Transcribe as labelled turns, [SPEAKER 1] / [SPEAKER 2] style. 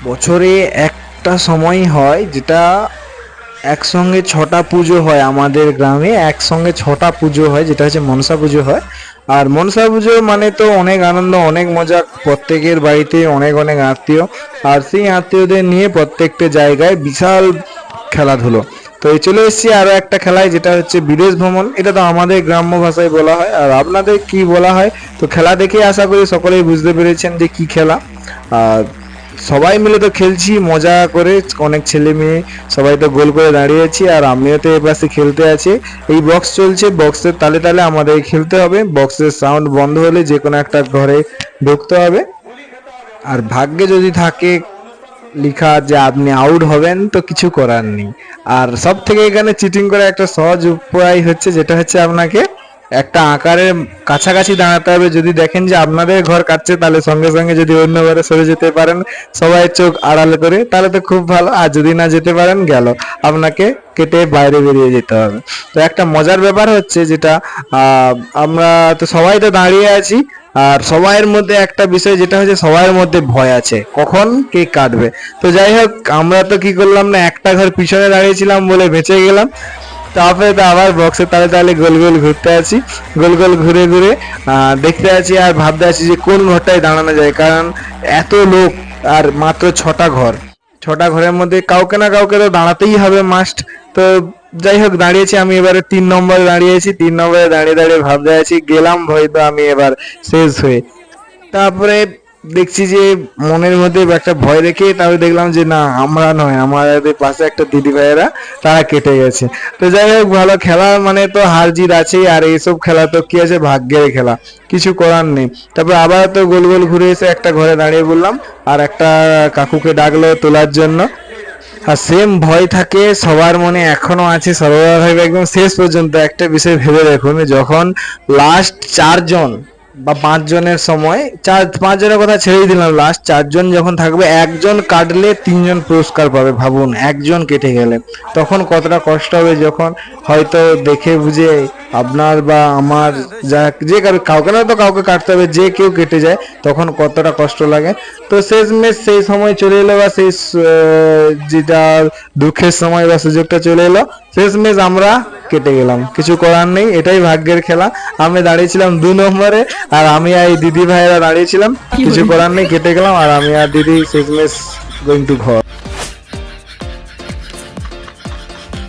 [SPEAKER 1] বছরে একটা সময় হয় যেটা একসঙ্গে ছটা পুজো হয় আমাদের গ্রামে, একসঙ্গে ছটা পুজো হয়, যেটা হচ্ছে মনসা পুজো হয়। আর মনসা পুজো মানে তো অনেক আনন্দ, অনেক মজা, প্রত্যেকের বাড়িতে অনেক অনেক আত্মীয়, আর সেই আত্মীয়দের নিয়ে প্রত্যেকটা জায়গায় বিশাল খেলাধুলো। তো এই চলে এসেছি আরো একটা খেলায়, যেটা হচ্ছে বিদেশ ভ্রমণ। এটা তো আমাদের গ্রাম্য ভাষায় বলা হয়, আর আপনাদের কি বলা হয়? তো খেলা দেখে আশা করি সকলেই বুঝতে পেরেছেন যে কি খেলা। আর সবাই মিলে তো খেলছি মজা করে, অনেক ছেলে মেয়ে সবাই তো গোল করে দাঁড়িয়েছি, আর আমিও তো এপাশে খেলতে আছি। এই বক্স চলছে, বক্সের তালে তালে আমাদের খেলতে হবে। বক্সের সাউন্ড বন্ধ হলে যে কোনো একটা ঘরে ঢুকতে হবে। আর ভাগ্যে যদি থাকে লিখা যে আপনি আউট হবেন, তো কিছু করার নেই। আর সব থেকে এখানে চিটিং করে একটা সহজ উপায় হচ্ছে, যেটা হচ্ছে আপনাকে একটা আকারের কাছাকাছি দাঁড়াতে হবে। যদি দেখেন যে আপনাদের ঘর কাটছে, তাহলে সঙ্গে সঙ্গে যদি অন্য ঘরে সরে যেতে পারেন সবাই চোখ আড়াল করে, তাহলে তো খুব ভালো। আর যদি না যেতে পারেন, গেল, আপনাকে কেটে বাইরে বেরিয়ে যেতে হবে। তো একটা মজার ব্যাপার হচ্ছে যেটা, আমরা তো সবাই তো দাঁড়িয়ে আছি, আর সবাইয়ের মধ্যে একটা বিষয় যেটা হচ্ছে সবার মধ্যে ভয় আছে কখন কে কাটবে। তো যাই হোক, আমরা তো কি করলাম না, একটা ঘর পিছনে দাঁড়িয়েছিলাম বলে বেঁচে গেলাম। তারপরে তো আবার বক্সের তালে তালে গোল গোল ঘুরতে আছি, গোল গোল ঘুরে ঘুরে দেখতে আছি আর ভাবতে আছি যে কোন ঘরটায় দাঁড়ানো যায়, কারণ এত লোক আর মাত্র ছটা ঘর। ছটা ঘরের মধ্যে কাউকে না কাউকে তো দাঁড়াতেই হবে মাস্ট। তো যাই হোক, দাঁড়িয়েছি আমি এবারে 3 নম্বরে দাঁড়িয়েছি। 3 নম্বরে দাঁড়িয়ে দাঁড়িয়ে ভাবতে আছি, গেলাম হয়তো আমি এবার শেষ হয়ে। তারপরে দেখছি যে মনের মধ্যে একটা ভয় রেখে তারপরে দেখলাম যে না, আমরা নয়, আমাদের পাশে একটা দিদি ভাইয়েরা তারা কেটে গেছে। তো যাই হোক, ভালো খেলা মানে তো হার জিত আছেই, আর এইসব খেলা তো কি আছে, ভাগ্যের খেলা, কিছু করার নেই। তারপর আবার তো গোল গোল ঘুরে এসে একটা ঘরে দাঁড়িয়ে বললাম, আর একটা কাকুকে ডাকলো তোলার জন্য। আর সেম ভয় থাকে সবার মনে, এখনো আছে, সর্বদা থাকবে একদম শেষ পর্যন্ত। একটা বিষয় ভেবে দেখুন, যখন লাস্ট 4 জন বা 5 জনের সময়, 5 জনের কথা ছেড়েই দিলাম, লাস্ট 4 জন যখন থাকবে, একজন কাটলে 3 জন পুরস্কার পাবে। ভাবুন, একজন কেটে গেলে তখন কতটা কষ্ট হবে, যখন হয়তো দেখে বুঝে আপনার বা আমার, যা যে কাউকে না তো কাউকে কাটতে হবে, যে কেউ কেটে যায় তখন কতটা কষ্ট লাগে। তো শেষমেশ সেই সময় চলে এলো, বা সেই যেটা দুঃখের সময় বা সুযোগটা চলে এলো, শেষমেশ আমরা কেটে গেলাম, কিছু করার নেই, এটাই ভাগ্যের খেলা। আমি দাঁড়িয়েছিলাম 2 নম্বরে, আর আমি আর এই দিদি ভাইয়েরা দাঁড়িয়েছিলাম, কিছু করার নেই, কেটে গেলাম, আর আমি আর দিদি শেষমেশ গোয়িং টু ঘর।